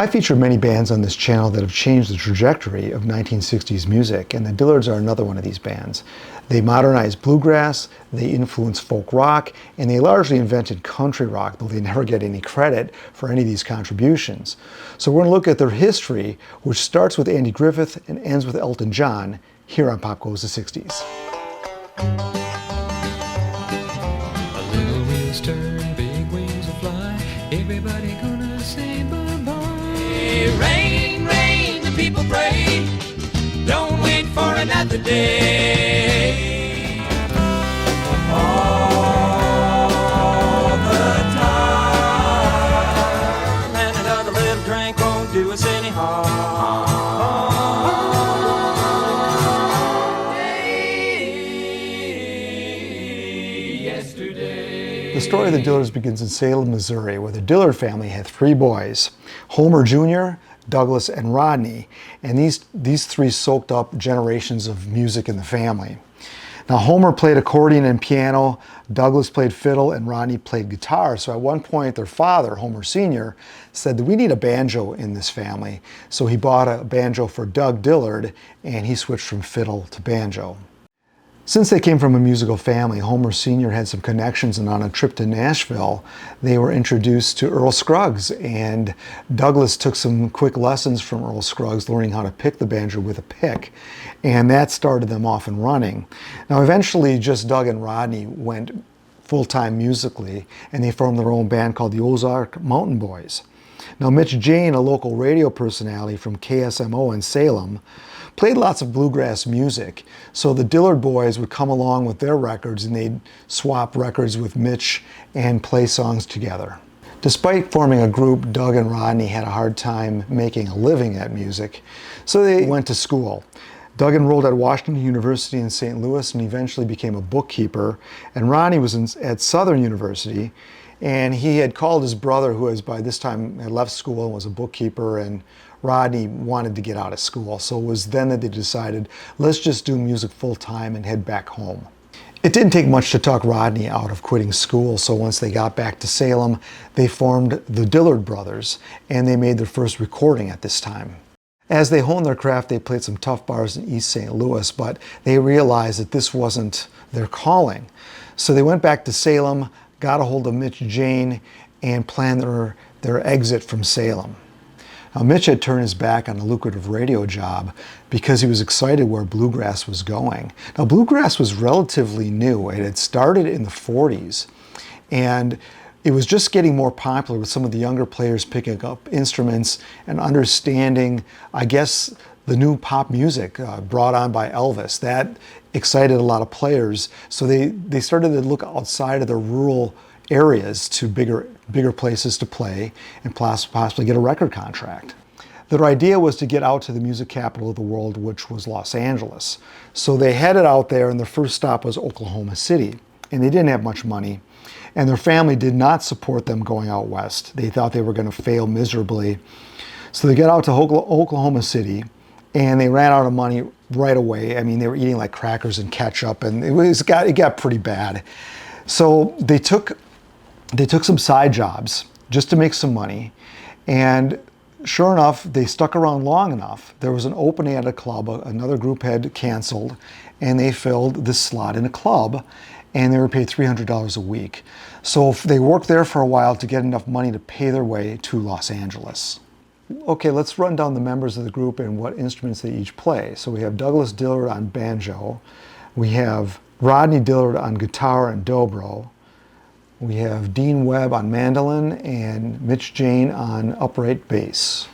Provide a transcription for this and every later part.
I feature many bands on this channel that have changed the trajectory of 1960s music, and the Dillards are another one of these bands. They modernized bluegrass, they influenced folk rock, and they largely invented country rock, though they never get any credit for any of these contributions. So we're going to look at their history, which starts with Andy Griffith and ends with Elton John, here on Pop Goes the 60s. A little wheels turn, big wings will fly, everybody gonna say bye-bye. Rain, rain, the people pray, don't wait for another day. All the time, and another little drink won't do us any harm. The story of the Dillards begins in Salem, Missouri, where the Dillard family had three boys, Homer Jr., Douglas, and Rodney, and these three soaked up generations of music in the family. Now, Homer played accordion and piano, Douglas played fiddle, and Rodney played guitar. So at one point, their father, Homer Sr., said that we need a banjo in this family. So he bought a banjo for Doug Dillard, and he switched from fiddle to banjo. Since they came from a musical family, Homer Sr. had some connections, and on a trip to Nashville, they were introduced to Earl Scruggs, and Douglas took some quick lessons from Earl Scruggs, learning how to pick the banjo with a pick, and that started them off and running. Now, eventually, just Doug and Rodney went full-time musically, and they formed their own band called the Ozark Mountain Boys. Now, Mitch Jayne, a local radio personality from KSMO in Salem, played lots of bluegrass music. So the Dillard boys would come along with their records, and they'd swap records with Mitch and play songs together. Despite forming a group, Doug and Rodney had a hard time making a living at music, so they went to school. Doug enrolled at Washington University in St. Louis and eventually became a bookkeeper, and Rodney was at Southern University, and he had called his brother, who has by this time had left school and was a bookkeeper, and Rodney wanted to get out of school. So it was then that they decided, let's just do music full time and head back home. It didn't take much to talk Rodney out of quitting school, so once they got back to Salem, they formed the Dillard Brothers, and they made their first recording at this time. As they honed their craft, they played some tough bars in East St. Louis, but they realized that this wasn't their calling. So they went back to Salem, got a hold of Mitch Jayne, and planned their exit from Salem. Now, Mitch had turned his back on a lucrative radio job because he was excited where bluegrass was going. Now, bluegrass was relatively new. It had started in the 40s, and it was just getting more popular with some of the younger players picking up instruments and understanding, I guess, the new pop music brought on by Elvis. That excited a lot of players, so they started to look outside of the rural areas to bigger places to play and possibly get a record contract. Their idea was to get out to the music capital of the world, which was Los Angeles. So they headed out there, and their first stop was Oklahoma City. And they didn't have much money, and their family did not support them going out west. They thought they were going to fail miserably. So they got out to Oklahoma City, and they ran out of money right away. I mean, they were eating like crackers and ketchup, and it got pretty bad. So they took some side jobs just to make some money, and sure enough, they stuck around long enough. There was an opening at a club, another group had canceled, and they filled this slot in a club, and they were paid $300 a week. So they worked there for a while to get enough money to pay their way to Los Angeles. Okay, let's run down the members of the group and what instruments they each play. So we have Douglas Dillard on banjo, we have Rodney Dillard on guitar and dobro, we have Dean Webb on mandolin, and Mitch Jayne on upright bass.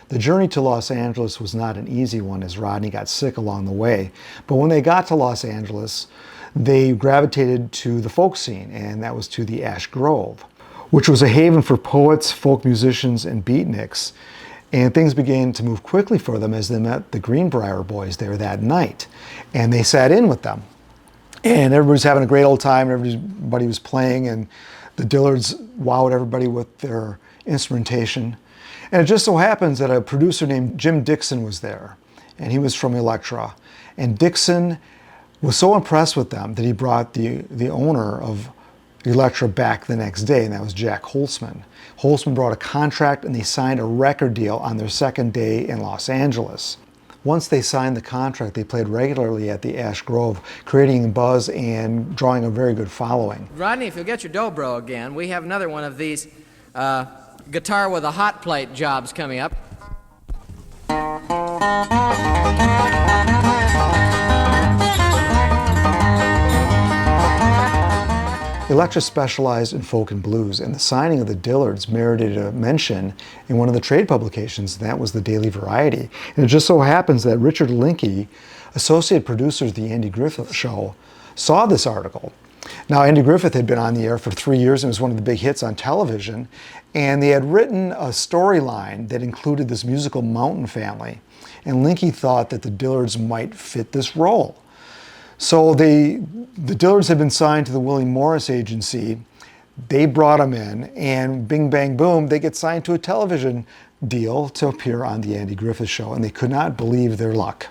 The journey to Los Angeles was not an easy one, as Rodney got sick along the way. But when they got to Los Angeles, they gravitated to the folk scene, and that was to the Ash Grove, which was a haven for poets, folk musicians, and beatniks. And things began to move quickly for them as they met the Greenbrier boys there that night. And they sat in with them. And everybody was having a great old time, and everybody was playing, and the Dillards wowed everybody with their instrumentation. And it just so happens that a producer named Jim Dixon was there, and he was from Elektra. And Dixon was so impressed with them that he brought the owner of Elektra back the next day, and that was Jack Holtzman. Holtzman brought a contract and they signed a record deal on their second day in Los Angeles. Once they signed the contract, they played regularly at the Ash Grove, creating a buzz and drawing a very good following. Rodney, if you'll get your dobro again, we have another one of these guitar with a hot plate jobs coming up. Elektra specialized in folk and blues, and the signing of the Dillards merited a mention in one of the trade publications, and that was the Daily Variety. And it just so happens that Richard Linke, associate producer of the Andy Griffith Show, saw this article. Now, Andy Griffith had been on the air for 3 years and was one of the big hits on television, and they had written a storyline that included this musical mountain family, and Linke thought that the Dillards might fit this role. So the Dillards had been signed to the William Morris Agency. They brought them in, and bing, bang, boom, they get signed to a television deal to appear on the Andy Griffith Show, and they could not believe their luck.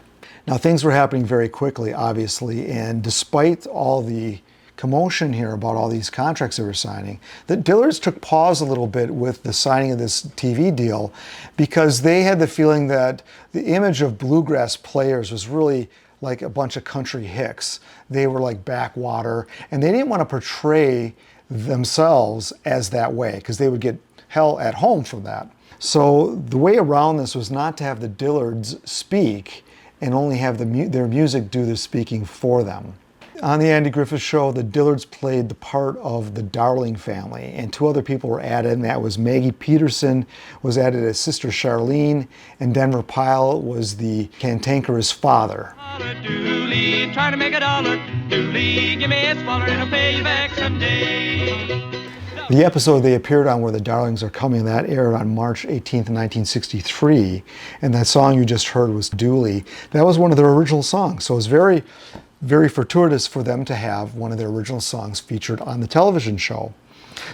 Now, things were happening very quickly, obviously, and despite all the commotion here about all these contracts they were signing, the Dillards took pause a little bit with the signing of this TV deal because they had the feeling that the image of bluegrass players was really like a bunch of country hicks. They were like backwater, and they didn't want to portray themselves as that way because they would get hell at home from that. So the way around this was not to have the Dillards speak and only have their music do the speaking for them. On the Andy Griffith Show, the Dillards played the part of the Darling family, and 2 other people were added, and that was Maggie Pederson was added as Sister Charlene, and Denver Pyle was the cantankerous father. Dooley, trying to make a dollar. Dooley, give me a smaller and I'll pay you back someday. The episode they appeared on where the Darlings are coming, that aired on March 18th, 1963, and that song you just heard was Dooley. That was one of their original songs, so it was very, very fortuitous for them to have one of their original songs featured on the television show.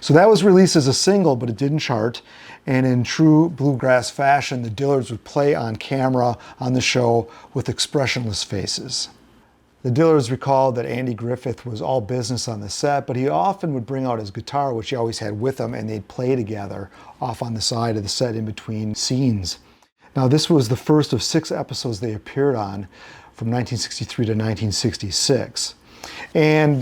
So that was released as a single, but it didn't chart, and in true bluegrass fashion, the Dillards would play on camera on the show with expressionless faces. The Dillards recalled that Andy Griffith was all business on the set, but he often would bring out his guitar, which he always had with him, and they'd play together off on the side of the set in between scenes. Now, this was the first of 6 episodes they appeared on from 1963 to 1966. And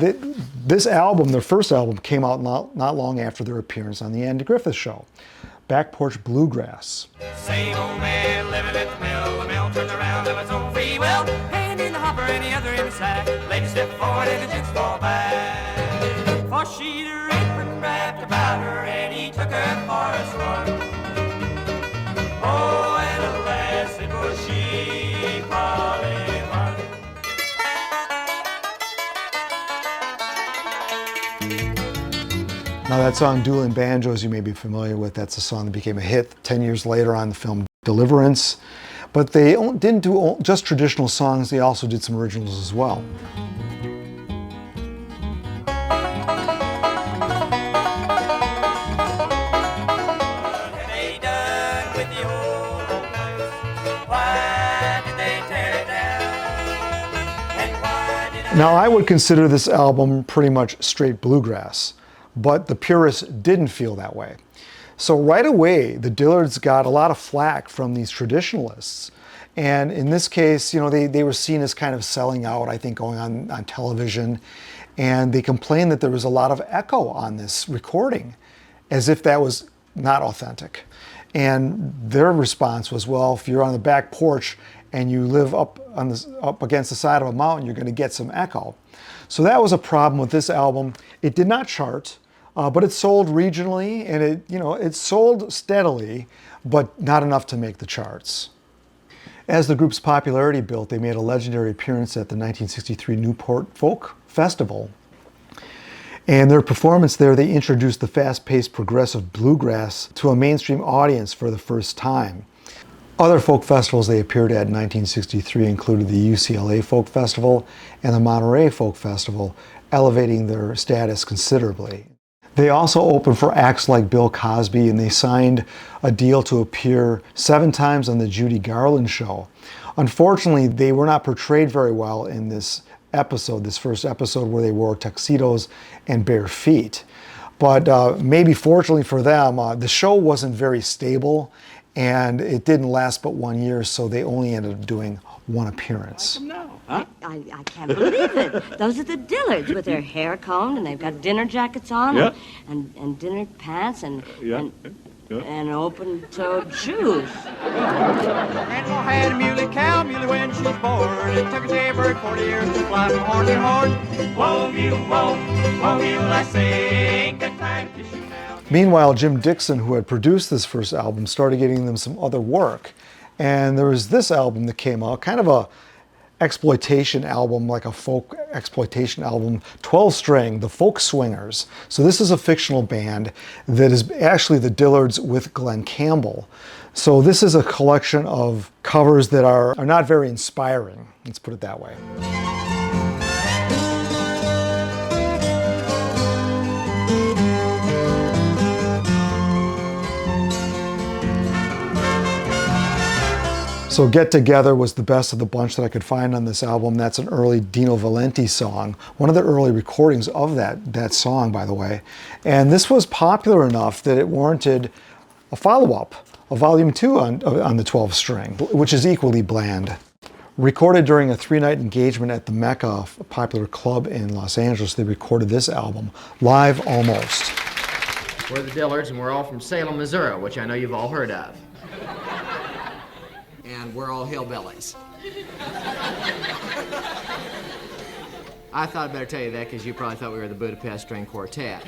this album, their first album, came out not long after their appearance on the Andy Griffith Show, Back Porch Bluegrass. Same old man living at the mill turned around of its own free will. Hand in the hopper, any other in the sack. Lady stepped forward and the gents fall back. For she'd her apron wrapped about her, and he took her for a run. Oh, and alas, it was she, Polly Fun. Now that song, Dueling Banjos, you may be familiar with. That's a song that became a hit 10 years later on the film Deliverance. But they didn't do just traditional songs, they also did some originals as well. Now I would consider this album pretty much straight bluegrass, but the purists didn't feel that way. So right away, the Dillards got a lot of flack from these traditionalists. And in this case, you know, they were seen as kind of selling out, I think, going on television. And they complained that there was a lot of echo on this recording, as if that was not authentic. And their response was, well, if you're on the back porch and you live up against the side of a mountain, you're going to get some echo. So that was a problem with this album. It did not chart. But it sold regionally, and it sold steadily, but not enough to make the charts. As the group's popularity built, they made a legendary appearance at the 1963 Newport Folk Festival. And their performance there, they introduced the fast-paced progressive bluegrass to a mainstream audience for the first time. Other folk festivals they appeared at in 1963 included the UCLA Folk Festival and the Monterey Folk Festival, elevating their status considerably. They also opened for acts like Bill Cosby, and they signed a deal to appear 7 times on the Judy Garland Show. Unfortunately, they were not portrayed very well in this episode, this first episode where they wore tuxedos and bare feet. But maybe fortunately for them, the show wasn't very stable, and it didn't last but 1 year, so they only ended up doing one appearance. I can't believe it. Those are the Dillards with their hair combed, and they've got dinner jackets on, Yeah. and dinner pants, and open-toed shoes. Grandma had a muley cow, muley when she was born. It took a jaybird 40 years to fly from horn to horn. Whoa, mule, I say, ain't got time to shoot now. Meanwhile, Jim Dixon, who had produced this first album, started getting them some other work. And there was this album that came out, kind of a exploitation album, like a folk exploitation album, 12-string, the Folk Swingers. So this is a fictional band that is actually the Dillards with Glenn Campbell. So this is a collection of covers that are not very inspiring, let's put it that way. So Get Together was the best of the bunch that I could find on this album. That's an early Dino Valenti song, one of the early recordings of that song, by the way. And this was popular enough that it warranted a follow-up, a volume 2 on the 12-string, which is equally bland. Recorded during a 3-night engagement at the Mecca, a popular club in Los Angeles, they recorded this album, live almost. We're the Dillards, and we're all from Salem, Missouri, which I know you've all heard of. And we're all hillbillies. I thought I'd better tell you that because you probably thought we were the Budapest String Quartet.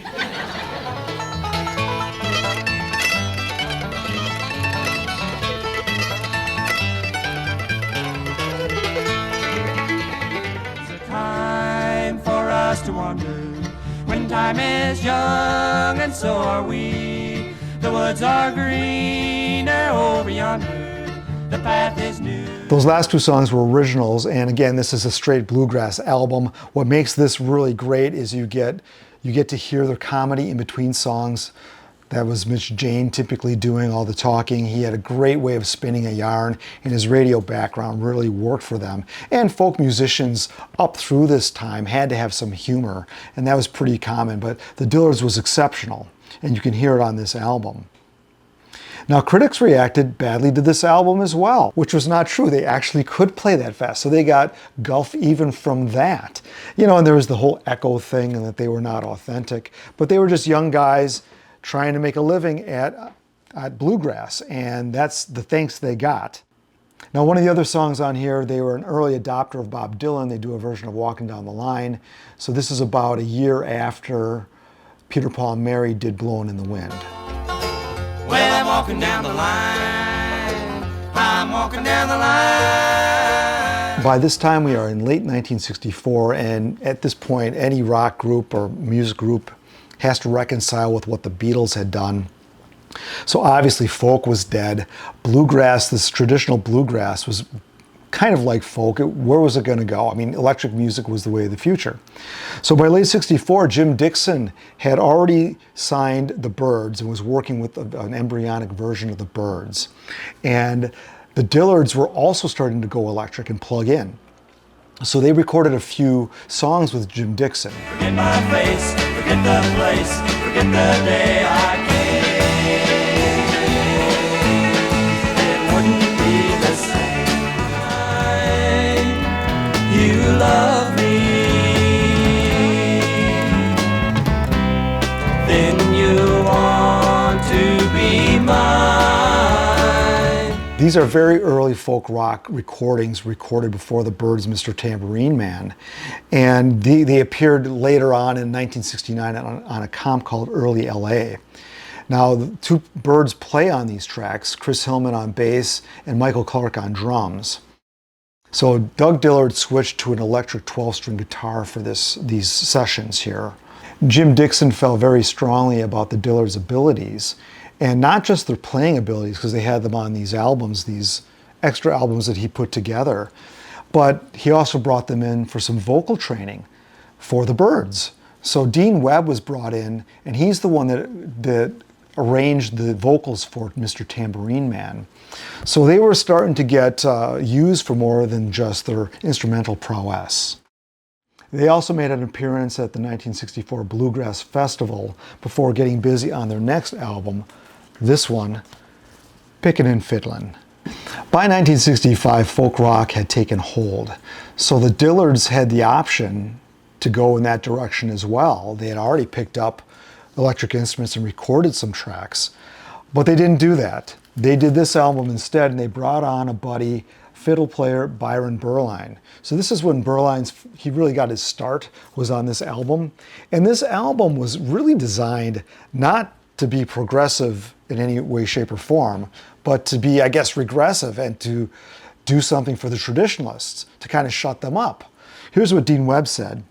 It's a time for us to wander when time is young, and so are we. The woods are greener over yonder. The path is new. Those last two songs were originals, and again, this is a straight bluegrass album. What makes this really great is you get to hear their comedy in between songs. That was Mitch Jayne typically doing all the talking. He had a great way of spinning a yarn, and his radio background really worked for them. And folk musicians up through this time had to have some humor, and that was pretty common, but the Dillards was exceptional, and you can hear it on this album. Now, critics reacted badly to this album as well, which was not true. They actually could play that fast, so they got guff even from that. You know, and there was the whole echo thing and that they were not authentic, but they were just young guys trying to make a living at bluegrass, and that's the thanks they got. Now, one of the other songs on here, they were an early adopter of Bob Dylan. They do a version of Walking Down the Line. So this is about a year after Peter, Paul, and Mary did Blowin' in the Wind. Well, I'm walking down the line. I'm walking down the line. By this time, we are in late 1964, and at this point, any rock group or music group has to reconcile with what the Beatles had done. So obviously, folk was dead. Bluegrass, this traditional bluegrass, was kind of like folk. Where was it going to go? I mean, electric music was the way of the future. So by late '64, Jim Dixon had already signed the Byrds and was working with an embryonic version of the Byrds. And the Dillards were also starting to go electric and plug in. So they recorded a few songs with Jim Dixon. Forget my face, forget the place, forget the day I came. It wouldn't be the same. You love me, then you want to be mine. These are very early folk rock recordings recorded before the Byrds' Mr. Tambourine Man. And they appeared later on in 1969 on a comp called Early LA. Now, the two Byrds play on these tracks, Chris Hillman on bass and Michael Clark on drums. So Doug Dillard switched to an electric 12-string guitar for these sessions here. Jim Dixon felt very strongly about the Dillards' abilities, and not just their playing abilities, because they had them on these albums, these extra albums that he put together, but he also brought them in for some vocal training for the Byrds. So Dean Webb was brought in, and he's the one that arranged the vocals for Mr. Tambourine Man. So they were starting to get used for more than just their instrumental prowess. They also made an appearance at the 1964 Bluegrass Festival before getting busy on their next album, this one, Pickin' and Fiddlin'. By 1965, folk rock had taken hold, so the Dillards had the option to go in that direction as well. They had already picked up electric instruments and recorded some tracks, but they didn't do that. They did this album instead, and they brought on a buddy, fiddle player Byron Berline. So this is when he really got his start, was on this album. And this album was really designed not to be progressive in any way, shape, or form, but to be, I guess, regressive and to do something for the traditionalists, to kind of shut them up. Here's what Dean Webb said.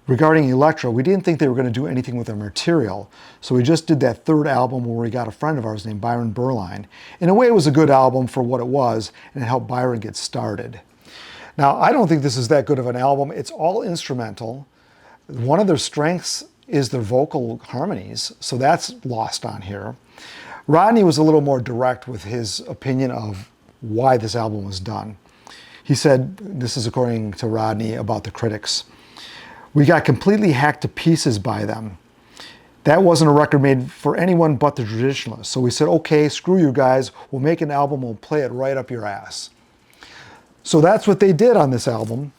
Regarding Elektra, we didn't think they were going to do anything with their material, so we just did that third album where we got a friend of ours named Byron Berline. In a way, it was a good album for what it was, and it helped Byron get started. Now, I don't think this is that good of an album. It's all instrumental. One of their strengths is their vocal harmonies, so that's lost on here. Rodney was a little more direct with his opinion of why this album was done. He said, this is according to Rodney about the critics, "We got completely hacked to pieces by them. That wasn't a record made for anyone but the traditionalists. So we said, okay, screw you guys. We'll make an album. We'll play it right up your ass." So that's what they did on this album.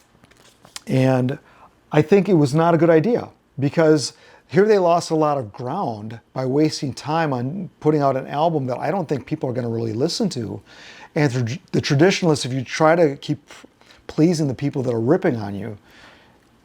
And I think it was not a good idea, because here they lost a lot of ground by wasting time on putting out an album that I don't think people are going to really listen to. And the traditionalists, if you try to keep pleasing the people that are ripping on you,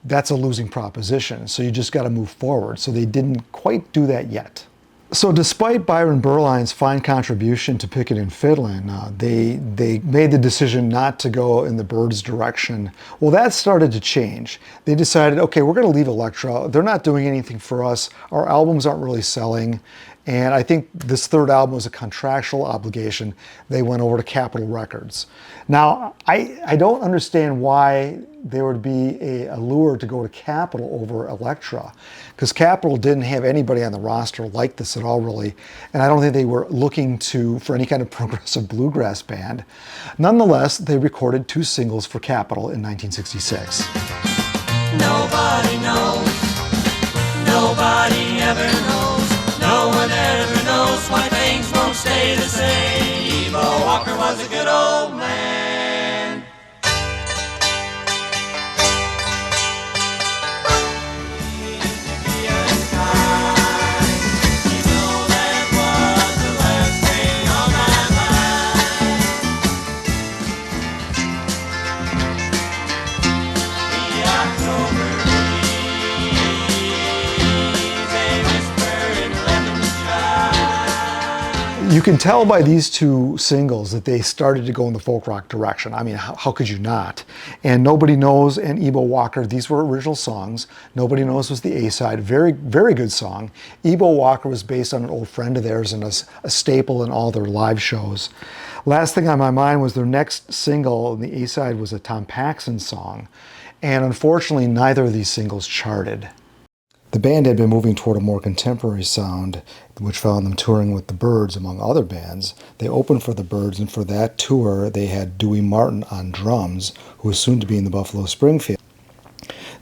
that's a losing proposition. So you just got to move forward. So they didn't quite do that yet. So despite Byron Berline's fine contribution to Pickin' and Fiddlin', they made the decision not to go in the Byrds' direction. Well, that started to change. They decided, okay, we're going to leave Elektra. They're not doing anything for us. Our albums aren't really selling. And I think this third album was a contractual obligation. They went over to Capitol Records. Now, I don't understand why there would be a lure to go to Capitol over Elektra, because Capitol didn't have anybody on the roster like this at all, really. And I don't think they were looking for any kind of progressive bluegrass band. Nonetheless, they recorded 2 singles for Capitol in 1966. Nobody knows, nobody ever knows, no one ever knows why things won't stay the same. Evo Walker was a good old man. You can tell by these 2 singles that they started to go in the folk rock direction. I mean, how could you not? And Nobody Knows and Ebo Walker, these were original songs. Nobody Knows was the A-side, very, very good song. Ebo Walker was based on an old friend of theirs and a staple in all their live shows. Last thing on my mind was their next single, and the A-side was a Tom Paxson song. And unfortunately, neither of these singles charted. The band had been moving toward a more contemporary sound, which found them touring with the Byrds, among other bands. They opened for the Byrds, and for that tour, they had Dewey Martin on drums, who was soon to be in the Buffalo Springfield.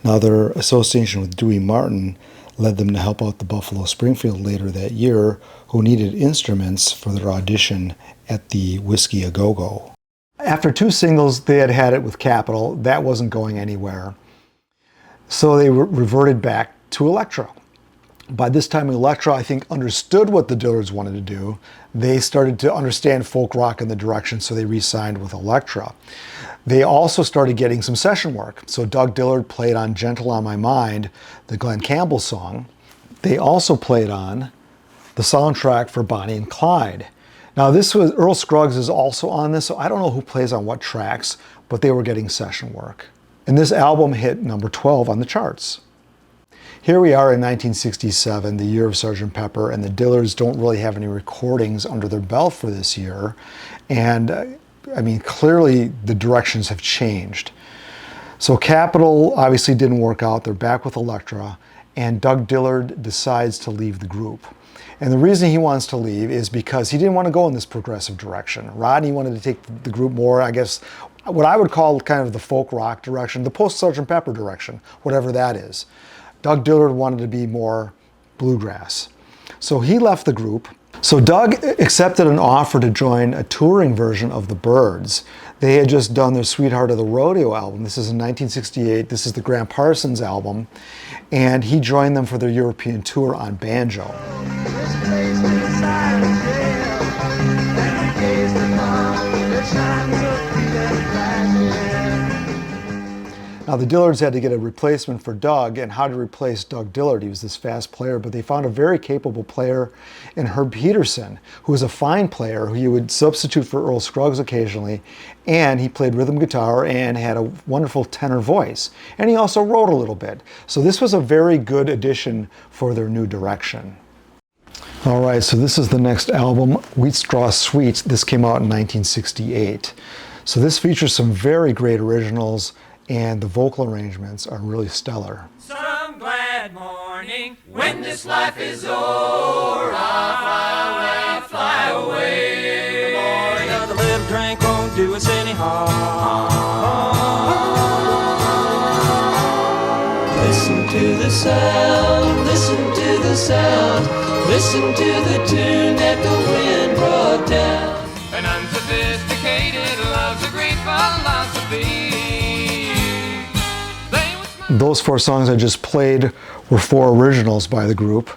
Now, their association with Dewey Martin led them to help out the Buffalo Springfield later that year, who needed instruments for their audition at the Whiskey A Go-Go. After 2 singles, they had it with Capitol. That wasn't going anywhere. So they reverted back to Elektra. By this time, Elektra, I think, understood what the Dillards wanted to do. They started to understand folk rock in the direction, so they re-signed with Elektra. They also started getting some session work. So Doug Dillard played on Gentle on My Mind, the Glenn Campbell song. They also played on the soundtrack for Bonnie and Clyde. Now, this was Earl Scruggs is also on this, so I don't know who plays on what tracks, but they were getting session work. And this album hit number 12 on the charts. Here we are in 1967, the year of Sgt. Pepper, and the Dillards don't really have any recordings under their belt for this year. And I mean, clearly the directions have changed. So Capitol obviously didn't work out. They're back with Elektra, and Doug Dillard decides to leave the group. And the reason he wants to leave is because he didn't want to go in this progressive direction. Rodney wanted to take the group more, I guess, what I would call kind of the folk rock direction, the post-Sgt. Pepper direction, whatever that is. Doug Dillard wanted to be more bluegrass. So he left the group. So Doug accepted an offer to join a touring version of the Byrds. They had just done their Sweetheart of the Rodeo album. This is in 1968. This is the Graham Parsons album. And he joined them for their European tour on banjo. Now the Dillards had to get a replacement for Doug, and how to replace Doug Dillard. He was this fast player, but they found a very capable player in Herb Pederson, who was a fine player who you would substitute for Earl Scruggs occasionally, and he played rhythm guitar and had a wonderful tenor voice. And he also wrote a little bit. So this was a very good addition for their new direction. All right, so this is the next album, Wheat Straw Sweet. This came out in 1968. So this features some very great originals, and the vocal arrangements are really stellar. Some glad morning when this life is o'er, I'll fly away. Boy, another little drink won't do us any harm. Listen to the sound, listen to the sound, listen to the tune that the wind brought down. An unsophisticated love's a great philosophy. Those 4 songs I just played were 4 originals by the group,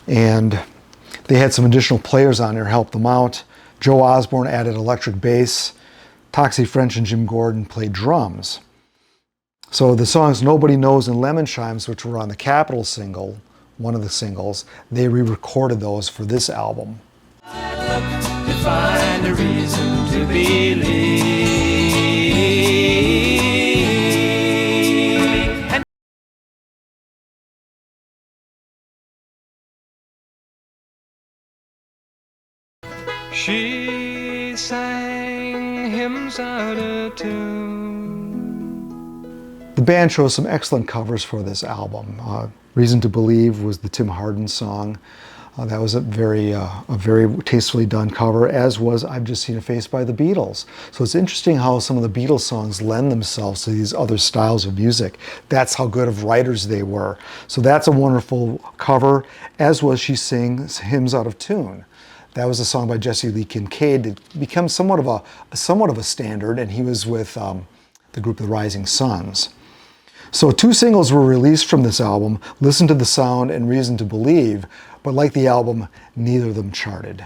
and they had some additional players on there to help them out. Joe Osborne added electric bass, Toxie French and Jim Gordon played drums. So the songs Nobody Knows and Lemon Chimes, which were on the Capitol single, one of the singles, they re-recorded those for this album. To find a reason to believe. She sang hymns out of tune. The band chose some excellent covers for this album. Reason to Believe was the Tim Hardin song. That was a very tastefully done cover, as was I've Just Seen a Face by the Beatles. So it's interesting how some of the Beatles songs lend themselves to these other styles of music. That's how good of writers they were. So that's a wonderful cover, as was She Sings Hymns Out of Tune. That was a song by Jesse Lee Kincaid that became somewhat of a standard, and he was with the group The Rising Sons. So 2 singles were released from this album, Listen to the Sound and Reason to Believe, but like the album, neither of them charted.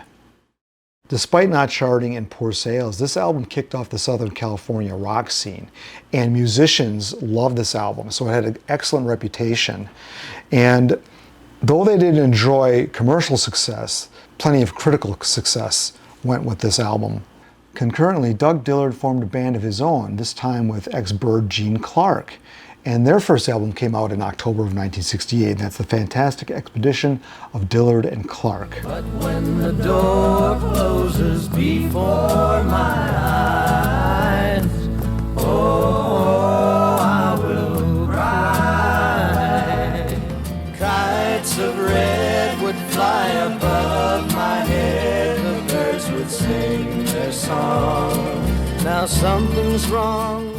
Despite not charting and poor sales, this album kicked off the Southern California rock scene, and musicians loved this album, so it had an excellent reputation. And though they didn't enjoy commercial success, plenty of critical success went with this album. Concurrently, Doug Dillard formed a band of his own, this time with ex-Byrd Gene Clark. And their first album came out in October of 1968, and that's The Fantastic Expedition of Dillard and Clark. But when the door closes before my eyes, oh, I will cry. Kites of red would fly above my head, the birds would sing their song. Now something's wrong.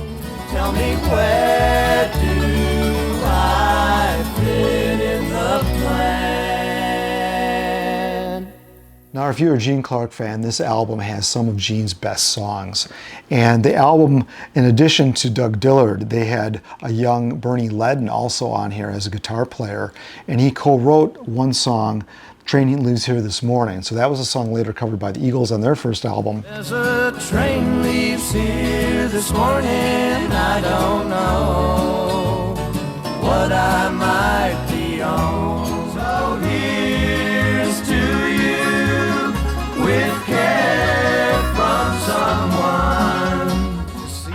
Tell me, where do I fit in the plan? Now, if you're a Gene Clark fan, this album has some of Gene's best songs. And the album, in addition to Doug Dillard, they had a young Bernie Leadon also on here as a guitar player. And he co-wrote one song, Train Leaves Here This Morning. So that was a song later covered by the Eagles on their first album. There's a train leaves here this morning, I don't know what I might be on. So here's to you, with care from someone to see.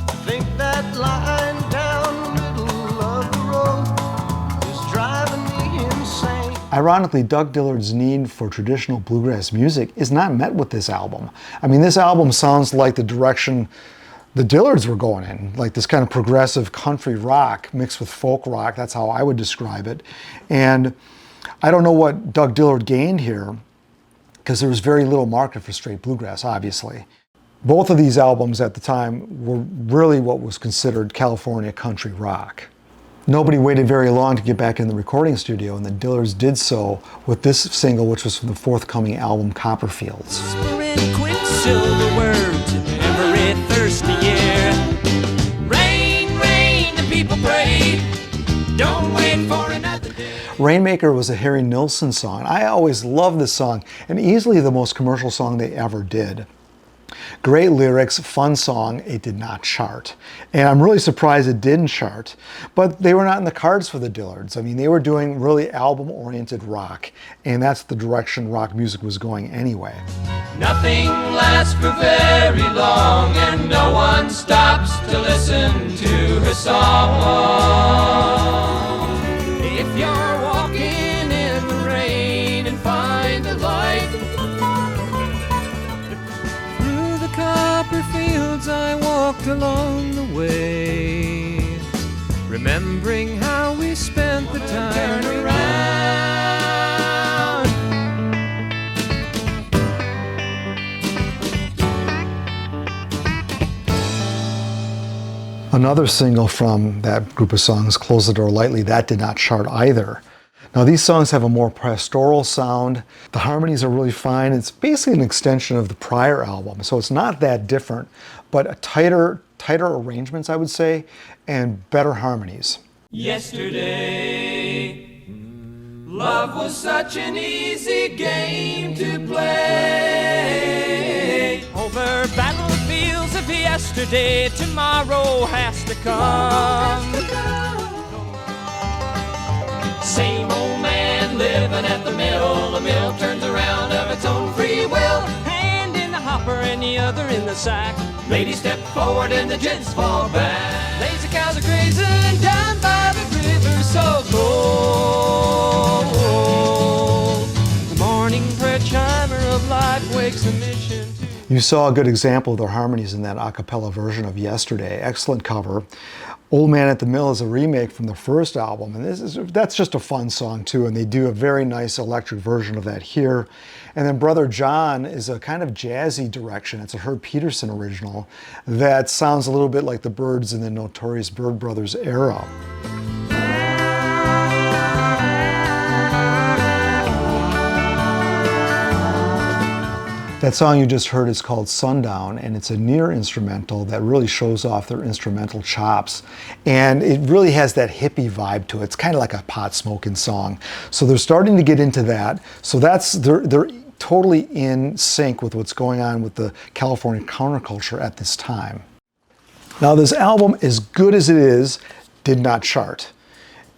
I think that line down the middle of the road is driving me insane. Ironically, Doug Dillard's need for traditional bluegrass music is not met with this album. I mean, this album sounds like the direction the Dillards were going in, like this kind of progressive country rock mixed with folk rock. That's how I would describe it. And I don't know what Doug Dillard gained here, because there was very little market for straight bluegrass, obviously. Both of these albums at the time were really what was considered California country rock. Nobody waited very long to get back in the recording studio, and the Dillards did so with this single, which was from the forthcoming album Copperfields. Whispering quicksilver words in every thirsty year. Rain, rain, the people pray. Don't wait for another day. Rainmaker was a Harry Nilsson song. I always loved this song, and easily the most commercial song they ever did. Great lyrics, fun song, it did not chart. And I'm really surprised it didn't chart, but they were not in the cards for the Dillards. I mean, they were doing really album-oriented rock, and that's the direction rock music was going anyway. Nothing lasts for very long, and no one stops to listen to her song. If you're walking in the rain and find the light, through the copper fields I walked along the way, remembering how we spent the time. Turn around. Another single from that group of songs, Close the Door Lightly, that did not chart either. Now these songs have a more pastoral sound. The harmonies are really fine. It's basically an extension of the prior album, so it's not that different, but a tighter arrangements, I would say, and better harmonies. Yesterday, love was such an easy game to play. Over battlefields of yesterday, tomorrow has to come. Same old man living at the mill turns around of its own free will. Hand in the hopper and the other in the sack. Ladies step forward and the gents fall back. Lazy cows are grazing down by the river so cold. The morning prayer chimer of life wakes a mission. You saw a good example of their harmonies in that a cappella version of Yesterday. Excellent cover. Old Man at the Mill is a remake from the first album, and that's just a fun song too, and they do a very nice electric version of that here. And then Brother John is a kind of jazzy direction. It's a Herb Pederson original that sounds a little bit like the Byrds in the Notorious Byrd Brothers era. That song you just heard is called Sundown, and it's a near instrumental that really shows off their instrumental chops. And it really has that hippie vibe to it. It's kind of like a pot smoking song. So they're starting to get into that. So they're totally in sync with what's going on with the California counterculture at this time. Now this album, as good as it is, did not chart.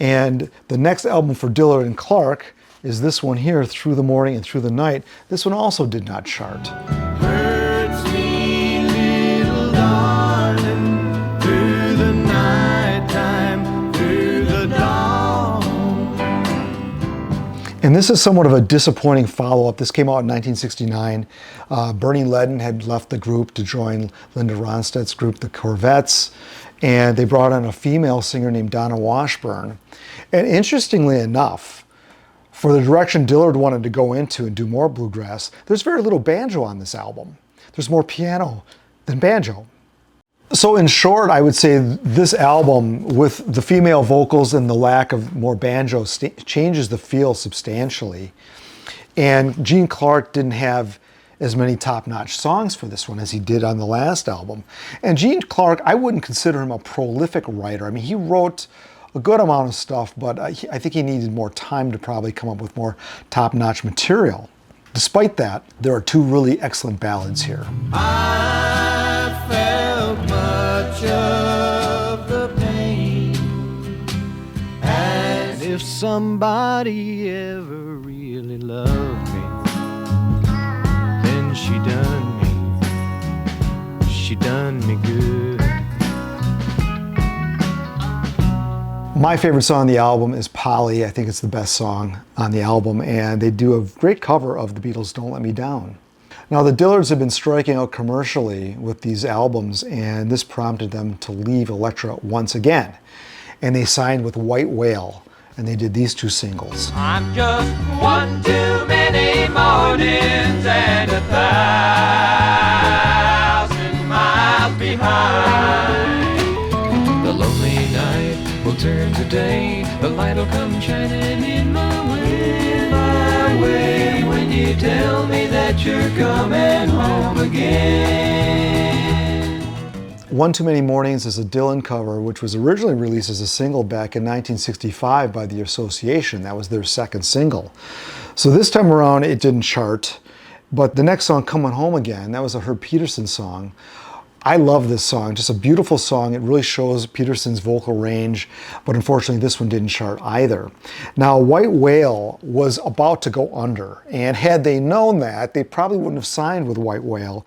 And the next album for Dillard and Clark is this one here, Through the Morning and Through the Night. This one also did not chart. Hurts me, little darling, through the nighttime, through the dawn. And this is somewhat of a disappointing follow-up. This came out in 1969. Bernie Leadon had left the group to join Linda Ronstadt's group, the Corvettes, and they brought on a female singer named Donna Washburn. And interestingly enough, for the direction Dillard wanted to go into and do more bluegrass, there's very little banjo on this album. There's more piano than banjo. So in short, I would say this album, with the female vocals and the lack of more banjo, changes the feel substantially. And Gene Clark didn't have as many top-notch songs for this one as he did on the last album. And Gene Clark, I wouldn't consider him a prolific writer. I mean, he wrote a good amount of stuff, but I think he needed more time to probably come up with more top-notch material. Despite that, there are two really excellent ballads here. I felt much of the pain, And if somebody ever really loved me, then she done me good. My favorite song on the album is Polly. I think it's the best song on the album, and they do a great cover of the Beatles' Don't Let Me Down. Now the Dillards have been striking out commercially with these albums, and this prompted them to leave Elektra once again. And they signed with White Whale, and they did these two singles. I'm just one too many mornings and 1,000 miles behind. The lonely night will turn to day. The light will come shining in my way. When you tell me that you're coming home again. One Too Many Mornings is a Dylan cover, which was originally released as a single back in 1965 by the Association. That was their second single. So this time around, it didn't chart. But the next song, Coming Home Again, that was a Herb Pederson song. I love this song, just a beautiful song. It really shows Pederson's vocal range, but unfortunately this one didn't chart either. Now, White Whale was about to go under, and had they known that, they probably wouldn't have signed with White Whale.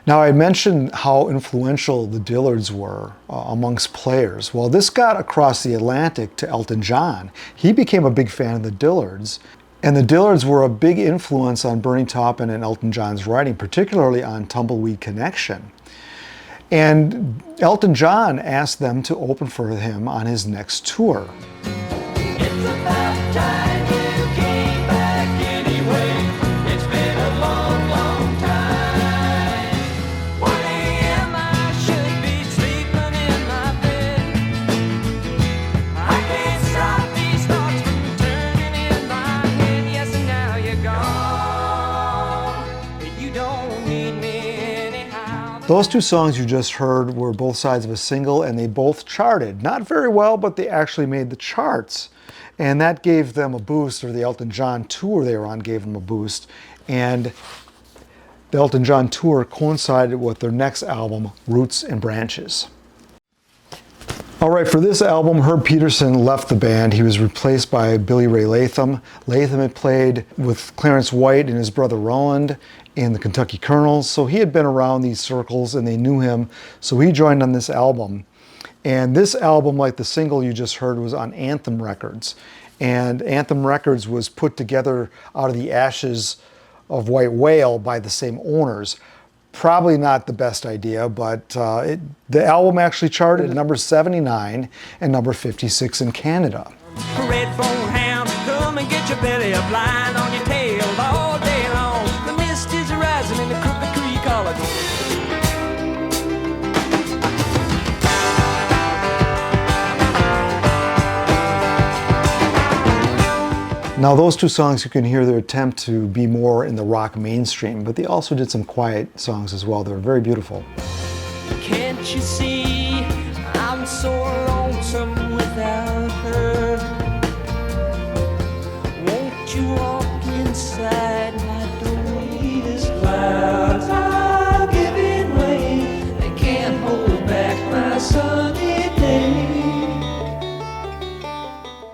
Now, I mentioned how influential the Dillards were amongst players. Well, this got across the Atlantic to Elton John. He became a big fan of the Dillards. And the Dillards were a big influence on Bernie Taupin and Elton John's writing, particularly on Tumbleweed Connection. And Elton John asked them to open for him on his next tour. It's about time you came back anyway. It's been a long, long time. 1 a.m. I should be sleeping in my bed. I can't stop these thoughts from turning in my head. Yes, and now you're gone. You don't need me anyhow. Those two songs you just heard were both sides of a single, and they both charted. Not very well, but they actually made the charts. And that gave them a boost, or the Elton John tour they were on gave them a boost. And the Elton John tour coincided with their next album, Roots and Branches. All right, for this album, Herb Pederson left the band. He was replaced by Billy Ray Latham. Latham had played with Clarence White and his brother Roland in the Kentucky Colonels, so he had been around these circles and they knew him, so he joined on this album. And this album, like the single you just heard, was on Anthem Records. And Anthem Records was put together out of the ashes of White Whale by the same owners. Probably not the best idea, but the album actually charted at number 79 and number 56 in Canada. Red phone hound, come and get your belly up, lying on your tail all day long. The mist is rising in the Crooked Creek all ago. Now those two songs, you can hear their attempt to be more in the rock mainstream, but they also did some quiet songs as well. They were very beautiful. Can't you see I'm so lonesome without her? Won't you walk inside my door? Clouds are giving way. They can't hold back my sunny day.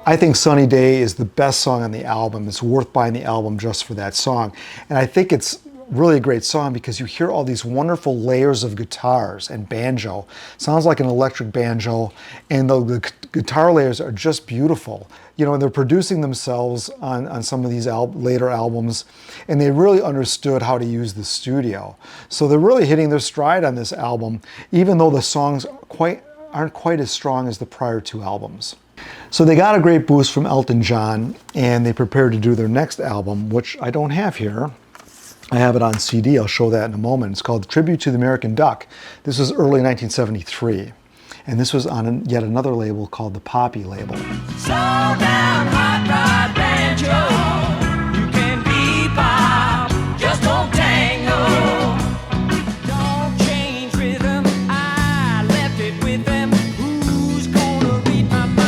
I think Sunny Day is the best song on the album. It's worth buying the album just for that song. And I think it's really a great song because you hear all these wonderful layers of guitars and banjo. Sounds like an electric banjo, and the guitar layers are just beautiful. You know, and they're producing themselves on some of these later albums, and they really understood how to use the studio. So they're really hitting their stride on this album, even though the songs aren't quite as strong as the prior two albums. So they got a great boost from Elton John, and they prepared to do their next album, which I don't have here. I have it on CD. I'll show that in a moment. It's called Tribute to the American Duck. This was early 1973, and this was on yet another label called the Poppy label. Slow down, hot rod banjo. You can be pop, just don't tango. Don't change rhythm. I left it with them. Who's gonna read my mind?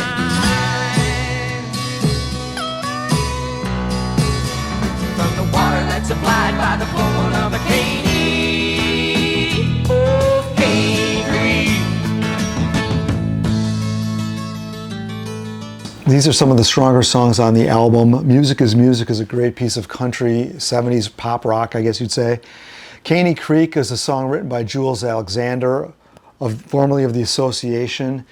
From the water that's supplied by the flowing of a Caney, oh Caney. These are some of the stronger songs on the album. Music is Music is a great piece of country, 70s pop rock, I guess you'd say. Caney Creek is a song written by Jules Alexander, formerly of the Association.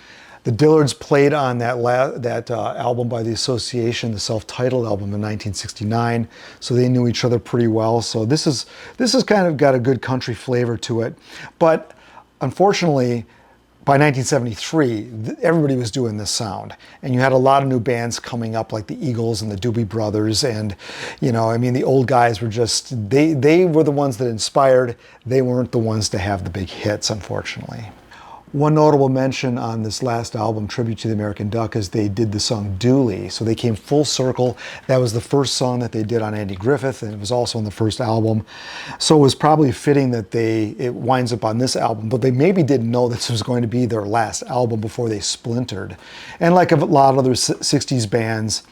The Dillards played on that album by the Association, the self-titled album in 1969, so they knew each other pretty well. So this is kind of got a good country flavor to it. But unfortunately, by 1973, everybody was doing this sound, and you had a lot of new bands coming up, like the Eagles and the Doobie Brothers, and the old guys were just they were the ones that inspired. They weren't the ones to have the big hits, unfortunately. One notable mention on this last album, Tribute to the American Duck, is they did the song Dooley. So they came full circle. That was the first song that they did on Andy Griffith, and it was also on the first album. So it was probably fitting that it winds up on this album, but they maybe didn't know this was going to be their last album before they splintered. And like a lot of other 60s bands,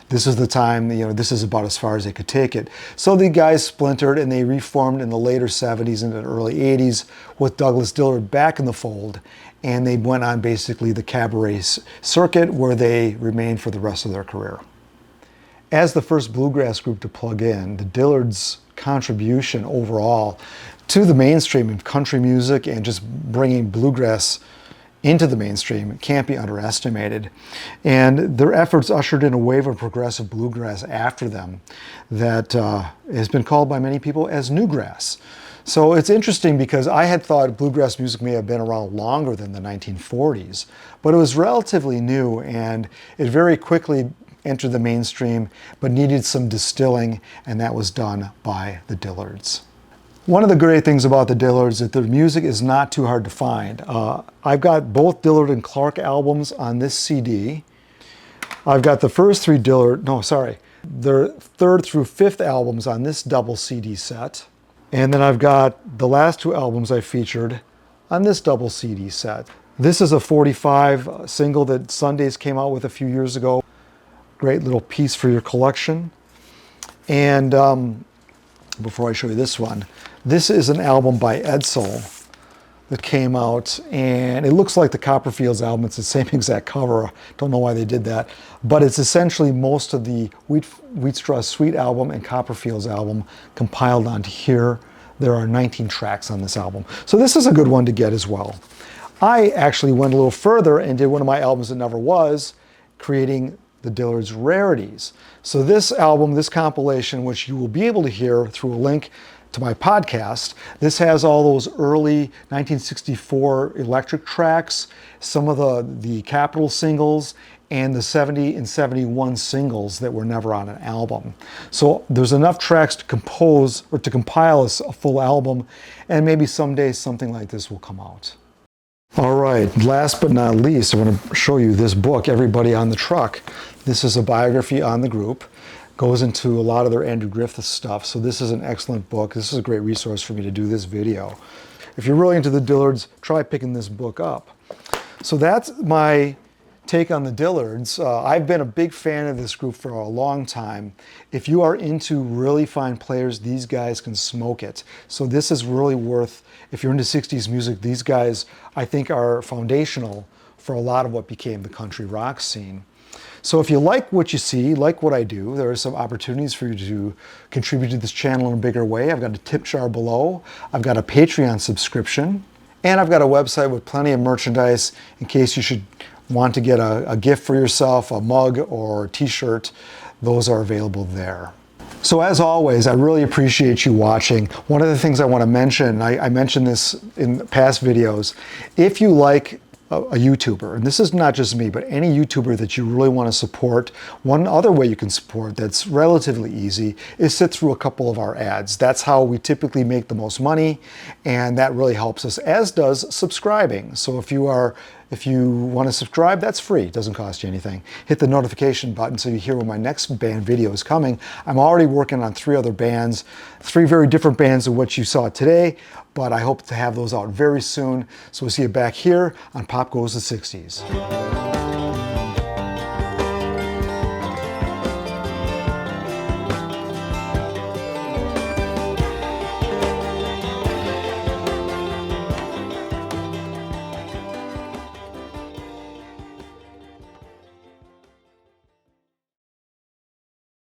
this is the time, this is about as far as they could take it. So the guys splintered and they reformed in the later 70s and the early 80s with Douglas Dillard back in the fold. And they went on basically the cabaret circuit where they remained for the rest of their career. As the first bluegrass group to plug in, the Dillards' contribution overall to the mainstream of country music and just bringing bluegrass into the mainstream can't be underestimated. And their efforts ushered in a wave of progressive bluegrass after them that has been called by many people as newgrass. So it's interesting because I had thought bluegrass music may have been around longer than the 1940s, but it was relatively new, and it very quickly entered the mainstream, but needed some distilling, and that was done by the Dillards. One of the great things about the Dillards is that their music is not too hard to find. I've got both Dillard and Clark albums on this CD. I've got the first three their third through fifth albums on this double CD set. And then I've got the last two albums I featured on this double CD set. This is a 45 single that Sundays came out with a few years ago. Great little piece for your collection. And before I show you this one, this is an album by Edsel that came out, and it looks like the Copperfields album. It's the same exact cover. Don't know why they did that, but it's essentially most of the Wheatstraw Sweet album and Copperfields album compiled onto here. There are 19 tracks on this album, so this is a good one to get as well. I actually went a little further and did one of my albums that never was, creating the Dillards Rarities. So this album, this compilation, which you will be able to hear through a link to my podcast, this has all those early 1964 electric tracks, some of the Capitol singles, and the 70 and 71 singles that were never on an album. So there's enough tracks to compose or to compile a full album, and maybe someday something like this will come out. All right, last but not least, I want to show you this book, Everybody on the Truck. This is a biography on the group. Goes into a lot of their Andy Griffith stuff, so this is an excellent book. This is a great resource for me to do this video. If you're really into the Dillards, try picking this book up. So that's my take on the Dillards. I've been a big fan of this group for a long time. If you are into really fine players, these guys can smoke it. So this is really worth, if you're into 60s music, these guys I think are foundational for a lot of what became the country rock scene. So if you like what you see, like what I do, there are some opportunities for you to contribute to this channel in a bigger way. I've got a tip jar below. I've got a Patreon subscription, and I've got a website with plenty of merchandise in case you should want to get a gift for yourself, a mug or a t-shirt. Those are available there. So as always, I really appreciate you watching. One of the things I want to mention, I mentioned this in past videos, if you like a YouTuber, and this is not just me, but any YouTuber that you really want to support, one other way you can support that's relatively easy is sit through a couple of our ads. That's how we typically make the most money, and that really helps us, as does subscribing. So if you want to subscribe, that's free. It doesn't cost you anything. Hit the notification button so you hear when my next band video is coming. I'm already working on 3 other bands, 3 very different bands than what you saw today, but I hope to have those out very soon. So we'll see you back here on Pop Goes the 60s.